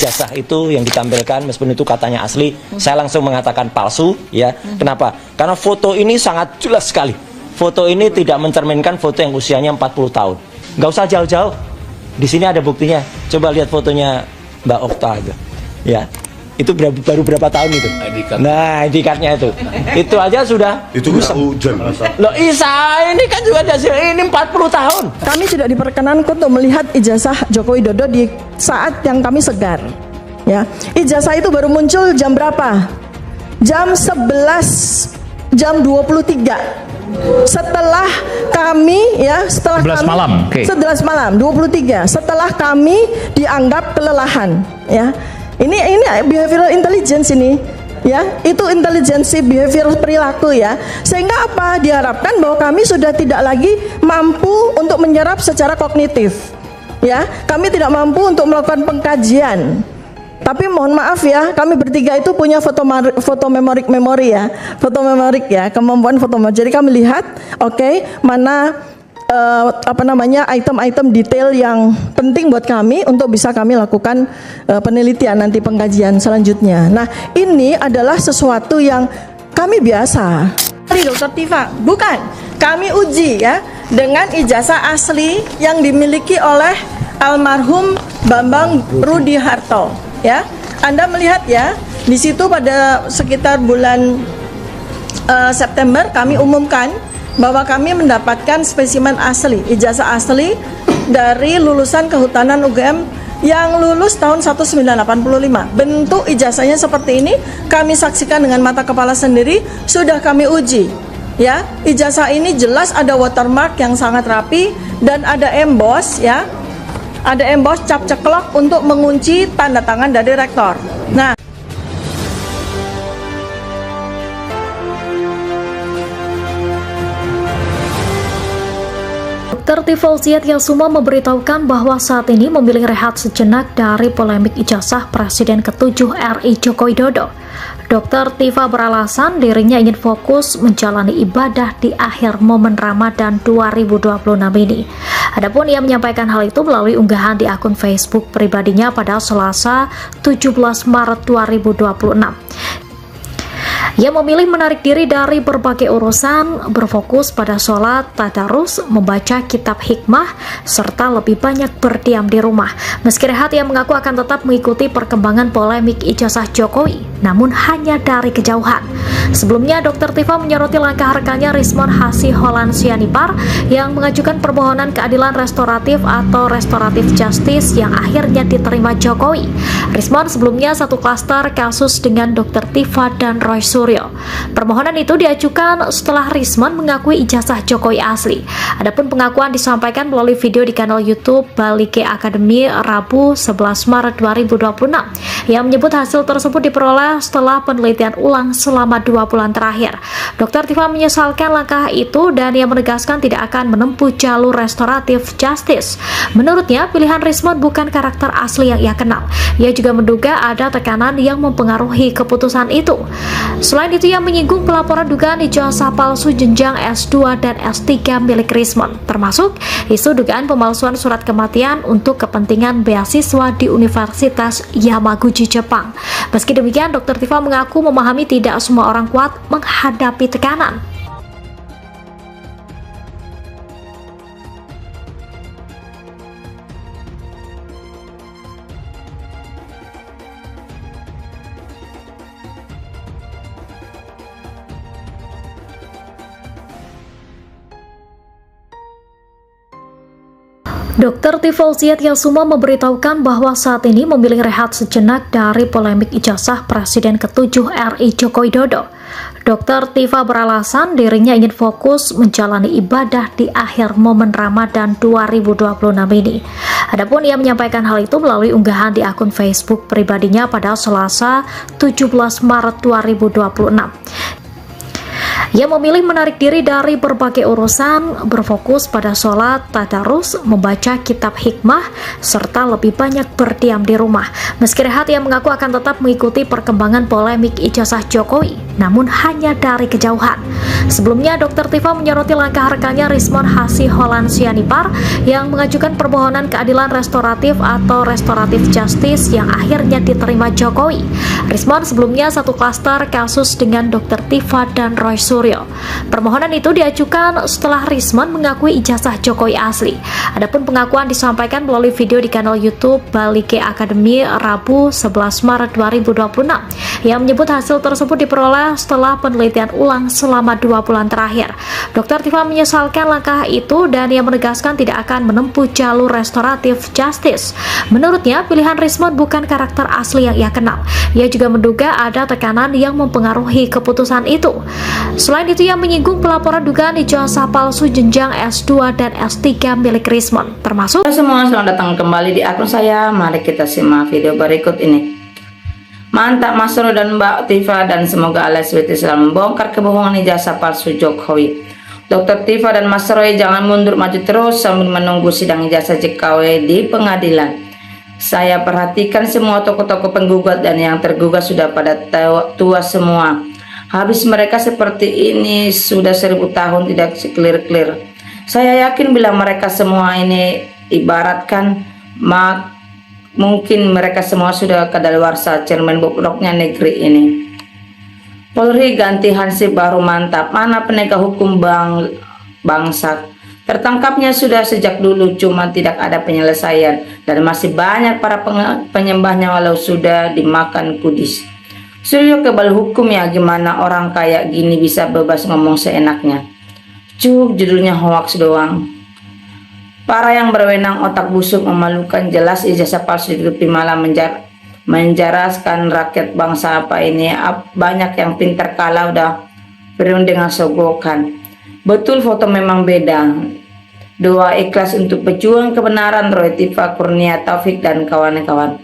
ijazah itu yang ditampilkan meskipun itu katanya asli, saya langsung mengatakan palsu ya. Kenapa? Karena foto ini sangat jelas sekali. Foto ini tidak mencerminkan foto yang usianya 40 tahun. Nggak usah jauh-jauh. Di sini ada buktinya. Coba lihat fotonya Mbak Okta itu. Ya. Itu baru berapa tahun itu? Nah, ID card-nya itu. Itu aja sudah. Itu kena hujan. Loh, Isa, ini kan juga hasil ini 40 tahun. Kami tidak diperkenankan untuk melihat ijazah Joko Widodo di saat yang kami segar. Ya, ijazah itu baru muncul jam berapa? Jam 11, jam 23. Setelah kami ya, setelah 11 kami, malam. Okay. 11 malam, 23. Setelah kami dianggap kelelahan, ya. Ini behavioral intelligence ini, ya, itu intelijensi behavioral perilaku ya. Sehingga apa? Diharapkan bahwa kami sudah tidak lagi mampu untuk menyerap secara kognitif, ya. Kami tidak mampu untuk melakukan pengkajian. Tapi mohon maaf ya, kami bertiga itu punya foto memorik ya, kemampuan foto memorik. Jadi kami lihat, oke, mana item-item detail yang penting buat kami untuk bisa kami lakukan penelitian nanti pengkajian selanjutnya. Nah, ini adalah sesuatu yang kami biasa. Dr. Tifa, bukan. Kami uji ya dengan ijazah asli yang dimiliki oleh almarhum Bambang Rudi Harto. Ya, Anda melihat ya, di situ pada sekitar bulan September kami umumkan bahwa kami mendapatkan spesimen asli, ijazah asli dari lulusan kehutanan UGM yang lulus tahun 1985. Bentuk ijazahnya seperti ini, kami saksikan dengan mata kepala sendiri, sudah kami uji. Ya, ijazah ini jelas ada watermark yang sangat rapi dan ada emboss ya. Ada emboss cap ceklok untuk mengunci tanda tangan dari rektor. Nah, Dr. Tifauziat Yasuma memberitahukan bahwa saat ini memilih rehat sejenak dari polemik ijazah Presiden ke-7 RI Joko Widodo. Dr. Tifa beralasan dirinya ingin fokus menjalani ibadah di akhir momen Ramadan 2026 ini. Adapun ia menyampaikan hal itu melalui unggahan di akun Facebook pribadinya pada Selasa 17 Maret 2026. Ia memilih menarik diri dari berbagai urusan, berfokus pada sholat, tadarus, membaca kitab hikmah, serta lebih banyak berdiam di rumah. Meski rehat, ia mengaku akan tetap mengikuti perkembangan polemik ijazah Jokowi, namun hanya dari kejauhan. Sebelumnya, Dr. Tifa menyoroti langkah rekannya Rismon Hasih Holan Sianipar yang mengajukan permohonan keadilan restoratif atau restoratif justice yang akhirnya diterima Jokowi. Rismon sebelumnya satu klaster kasus dengan Dr. Tifa dan Roy Suryo. Permohonan itu diajukan setelah Rismon mengakui ijazah Jokowi asli. Adapun pengakuan disampaikan melalui video di kanal YouTube Balike Academy Rabu 11 Maret 2026 yang menyebut hasil tersebut diperoleh setelah penelitian ulang selama 2 bulan terakhir. Dr. Tifa menyesalkan langkah itu dan ia menegaskan tidak akan menempuh jalur restoratif justice. Menurutnya, pilihan Rismon bukan karakter asli yang ia kenal. Ia juga menduga ada tekanan yang mempengaruhi keputusan itu. Selain itu, ia menyinggung pelaporan dugaan ijazah palsu jenjang S2 dan S3 milik Rismon, termasuk isu dugaan pemalsuan surat kematian untuk kepentingan beasiswa di Universitas Yamaguchi, Jepang. Meski demikian, Dr. Tifa mengaku memahami tidak semua orang kuat menghadapi tekanan. Dr. Tifauziat Yasuma memberitahukan bahwa saat ini memilih rehat sejenak dari polemik ijazah Presiden ke-7 RI Joko Widodo. Dr. Tifa beralasan dirinya ingin fokus menjalani ibadah di akhir momen Ramadan 2026 ini. Adapun ia menyampaikan hal itu melalui unggahan di akun Facebook pribadinya pada Selasa 17 Maret 2026. Ia memilih menarik diri dari berbagai urusan, berfokus pada sholat, tadarus, membaca kitab hikmah, serta lebih banyak berdiam di rumah. Meski rehat, ia mengaku akan tetap mengikuti perkembangan polemik ijazah Jokowi, namun hanya dari kejauhan. Sebelumnya, Dr. Tifa menyoroti langkah rekannya Rismon Hasi Holland Sianipar yang mengajukan permohonan keadilan restoratif atau restoratif justice yang akhirnya diterima Jokowi. Rismon sebelumnya satu klaster kasus dengan Dr. Tifa dan Roy Suryo. Permohonan itu diajukan setelah Rismon mengakui ijazah Jokowi asli. Adapun pengakuan disampaikan melalui video di kanal YouTube Balike Academy Rabu 11 Maret 2026 yang menyebut hasil tersebut diperoleh setelah penelitian ulang selama 2 bulan terakhir. Dr. Tifa menyesalkan langkah itu dan ia menegaskan tidak akan menempuh jalur restoratif justice. Menurutnya, pilihan Rismon bukan karakter asli yang ia kenal. Ia juga menduga ada tekanan yang mempengaruhi keputusan itu. Selain itu, ia menyinggung pelaporan dugaan ijazah palsu jenjang S2 dan S3 milik Rismon, termasuk Halo semua, selamat datang kembali di akun saya. Mari kita simak video berikut ini. Mantap Mas Roy dan Mbak Tifa, dan semoga Allah SWT selalu membongkar kebohongan ijazah palsu Jokowi. Dr. Tifa dan Mas Roy jangan mundur, maju terus sambil menunggu sidang ijazah JKW di pengadilan. Saya perhatikan semua tokoh-tokoh penggugat dan yang tergugat sudah pada tua semua. Habis mereka seperti ini sudah 1000 tahun tidak clear-clear. Saya yakin bila mereka semua ini ibaratkan mungkin mereka semua sudah kadaluarsa cermin bobroknya negeri ini. Polri ganti Hansip baru mantap. Mana penegak hukum bangsa? Tertangkapnya sudah sejak dulu, cuma tidak ada penyelesaian dan masih banyak para penyembahnya walau sudah dimakan kudis. Suryo kebal hukum ya, gimana orang kayak gini bisa bebas ngomong seenaknya. Judulnya hoax doang. Para yang berwenang otak busuk memalukan, jelas ijazah palsu ditutupi malah menjaraskan rakyat bangsa apa ini. Banyak yang pintar kalah udah beriun dengan sogokan. Betul foto memang beda. Doa ikhlas untuk pejuang kebenaran Roy, Tifa, Kurnia, Taufik dan kawan-kawan.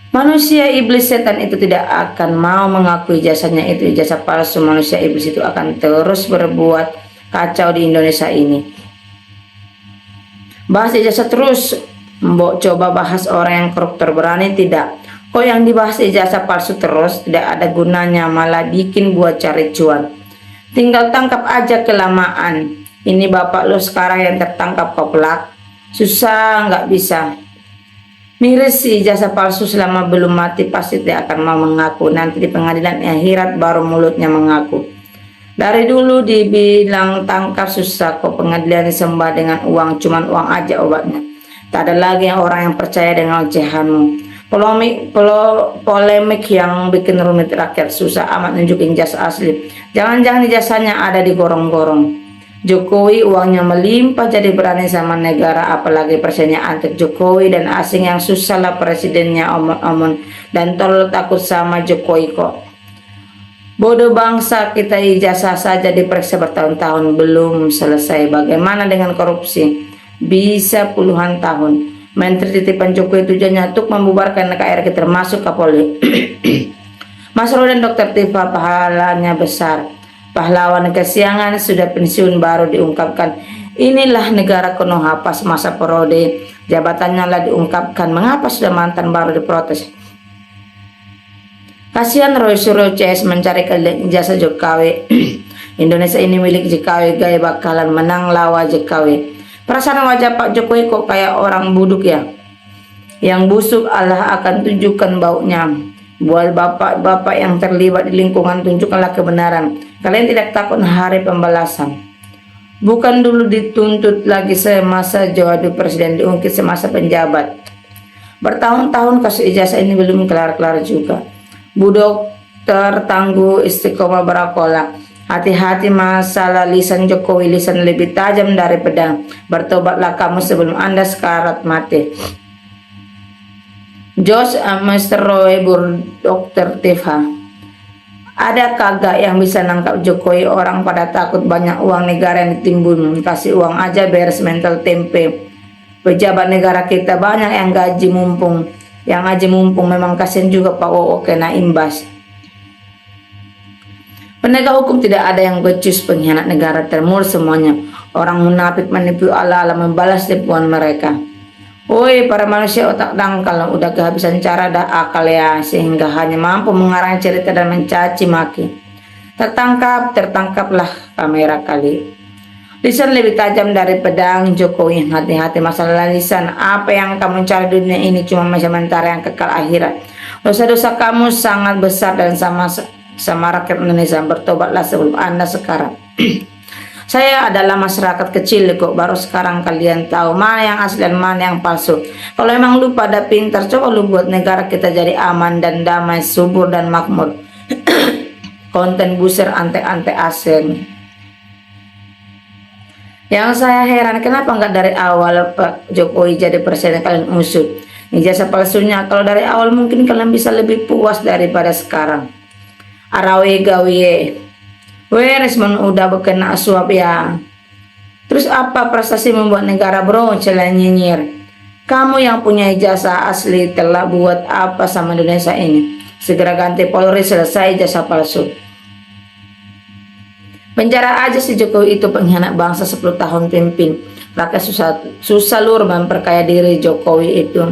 Manusia iblis setan itu tidak akan mau mengakui ijazahnya itu ijazah palsu. Manusia iblis itu akan terus berbuat kacau di Indonesia ini. Bahas ijazah terus, mbok coba bahas orang yang koruptor, berani tidak? Kok yang dibahas ijazah palsu terus, tidak ada gunanya, malah bikin buat cari cuan. Tinggal tangkap aja kelamaan. Ini bapak lo sekarang yang tertangkap koplak, susah nggak bisa. Miris si ijazah palsu selama belum mati pasti tidak akan mau mengaku. Nanti di pengadilan akhirat baru mulutnya mengaku. Dari dulu dibilang tangkap susah, kok pengadilan disembah dengan uang, cuman uang aja obatnya. Tak ada lagi orang yang percaya dengan ocehanmu. Polemik yang bikin rumit rakyat, susah amat nunjukin ijazah asli. Jangan-jangan ijazahnya ada di gorong-gorong. Jokowi uangnya melimpah jadi berani sama negara, apalagi presidennya antek Jokowi dan asing yang susah lah presidennya omon-omon dan tolol takut sama Jokowi kok. Bodoh bangsa kita, ijazah saja diperiksa bertahun-tahun belum selesai. Bagaimana dengan korupsi? Bisa puluhan tahun. Menteri titipan Jokowi tujuannya untuk membubarkan NKRI termasuk Kapolri. Mas Roy dan Dr. Tifa pahalanya besar. Pahlawan kesiangan sudah pensiun baru diungkapkan. Inilah negara Konoha, pas masa periode jabatannya lah diungkapkan. Mengapa sudah mantan baru diprotes? Kasihan Roy Suryo CS mencari ijazah Jokowi. Indonesia ini milik Jokowi, gaya bakalan menang lawa Jokowi. Perasaan wajah Pak Jokowi kok kayak orang buduk ya. Yang busuk Allah akan tunjukkan baunya. Buat bapak-bapak yang terlibat di lingkungan, tunjukkanlah kebenaran. Kalian tidak takut hari pembalasan. Bukan dulu dituntut lagi semasa Jokowi presiden, diungkit semasa penjabat. Bertahun-tahun kasus ijazah ini belum kelar-kelar juga. Bu Dokter tangguh istiqomah berakola. Hati-hati masalah lisan Jokowi, lisan lebih tajam dari pedang. Bertobatlah kamu sebelum Anda sekarat mati. Josh, Mr. Roy, Bu Dokter Tifa. Ada kagak yang bisa nangkap Jokowi? Orang pada takut banyak uang negara yang ditimbun. Kasih uang aja beres mental tempe. Pejabat negara kita banyak yang gaji mumpung. Yang aja mumpung memang kasihan juga Pak Wowo kena imbas. Penegak hukum tidak ada yang becus, pengkhianat negara termur semuanya. Orang munafik menipu ala-ala membalas tipuan mereka. Woi para manusia otak dangkal, udah kehabisan cara dah akal ya, sehingga hanya mampu mengarang cerita dan mencaci maki. Tertangkaplah kamera kali. Lisan lebih tajam dari pedang. Jokowi, hati-hati masalah lisan. Apa yang kamu cari dunia ini cuma sementara, yang kekal akhirat. Dosa-dosa kamu sangat besar dan sama rakyat Indonesia. Bertobatlah sebelum Anda sekarang. Saya adalah masyarakat kecil kok, baru sekarang kalian tahu mana yang asli dan mana yang palsu. Kalau emang lu pada pintar, coba lu buat negara kita jadi aman dan damai, subur dan makmur. Konten buser ante-ante asen. Yang saya heran, kenapa nggak dari awal Pak Jokowi jadi presiden kalian usut ijazah palsunya? Kalau dari awal mungkin kalian bisa lebih puas daripada sekarang. Arawe gawe. Resmen udah berkena suap ya. Terus apa prestasi membuat negara bro? Celah nyinyir. Kamu yang punya ijazah asli telah buat apa sama Indonesia ini? Segera ganti Polri, selesai ijazah palsu. Penjara aja si Jokowi itu, pengkhianat bangsa 10 tahun pimpin. Rakyat susah lur memperkaya diri Jokowi itu.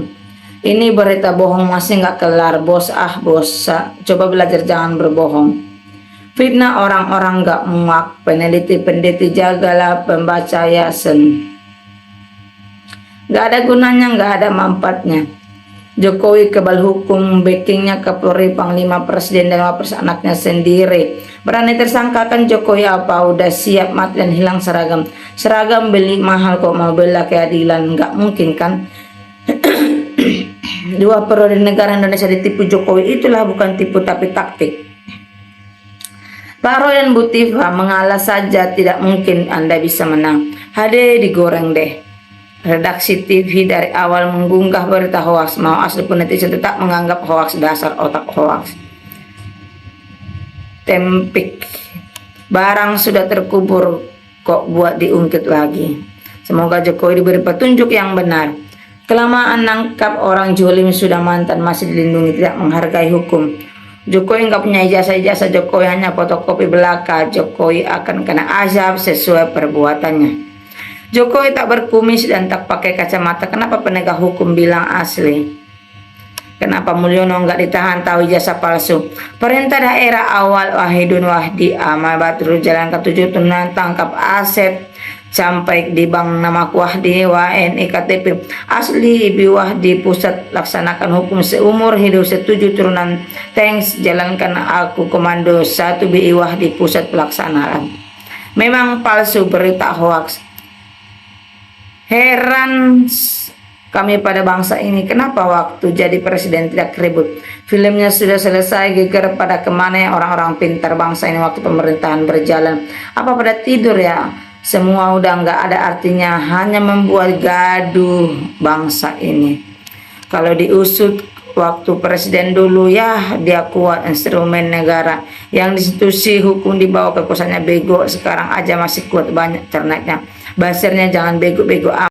Ini berita bohong masih nggak kelar bos. Bos, coba belajar jangan berbohong. Fitnah orang-orang gak muak, peneliti-peneliti jagalah pembaca yasin. Gak ada gunanya, gak ada manfaatnya. Jokowi kebal hukum, backingnya Kapolri, Panglima Presiden dan Wapres anaknya sendiri. Berani tersangkakan Jokowi apa? Udah siap mati dan hilang seragam. Seragam beli mahal kok, mau bela keadilan, gak mungkin kan? 2 periode negara Indonesia ditipu Jokowi, itulah bukan tipu tapi taktik. Pak Roy dan Bu Tifa mengalah saja, tidak mungkin Anda bisa menang. HD digoreng deh. Redaksi TV dari awal mengunggah berita hoaks, mau asli pun netizen tetap menganggap hoaks, dasar otak hoaks. Tempik. Barang sudah terkubur kok buat diungkit lagi. Semoga Jokowi diberi petunjuk yang benar. Kelamaan nangkap orang jolim, sudah mantan masih dilindungi, tidak menghargai hukum. Jokowi nggak punya ijazah, Jokowi hanya fotokopi belaka. Jokowi akan kena azab sesuai perbuatannya. Jokowi tak berkumis dan tak pakai kacamata. Kenapa penegak hukum bilang asli? Kenapa Mulyono nggak ditahan tahu ijazah palsu? Perintah daerah awal Wahidun Wahdi Amal Badrul jalankan 7 tunan tangkap aset sampai di bank nama Wahdi WNI KTP asli Ibu Wahdi pusat laksanakan hukum seumur hidup. Setuju turunan thanks jalankan aku komando 1 BI Wahdi pusat pelaksanaan. Memang palsu, berita hoaks. Heran kami pada bangsa ini, kenapa waktu jadi presiden tidak ribut? Filmnya sudah selesai, geger pada kemana ya orang-orang pintar bangsa ini waktu pemerintahan berjalan? Apa pada tidur ya? Semua udah nggak ada artinya, hanya membuat gaduh bangsa ini. Kalau diusut waktu presiden dulu ya dia kuat instrumen negara, yang institusi hukum dibawa kekuasaannya bego, sekarang aja masih kuat banyak ternaknya. Basirnya jangan bego-bego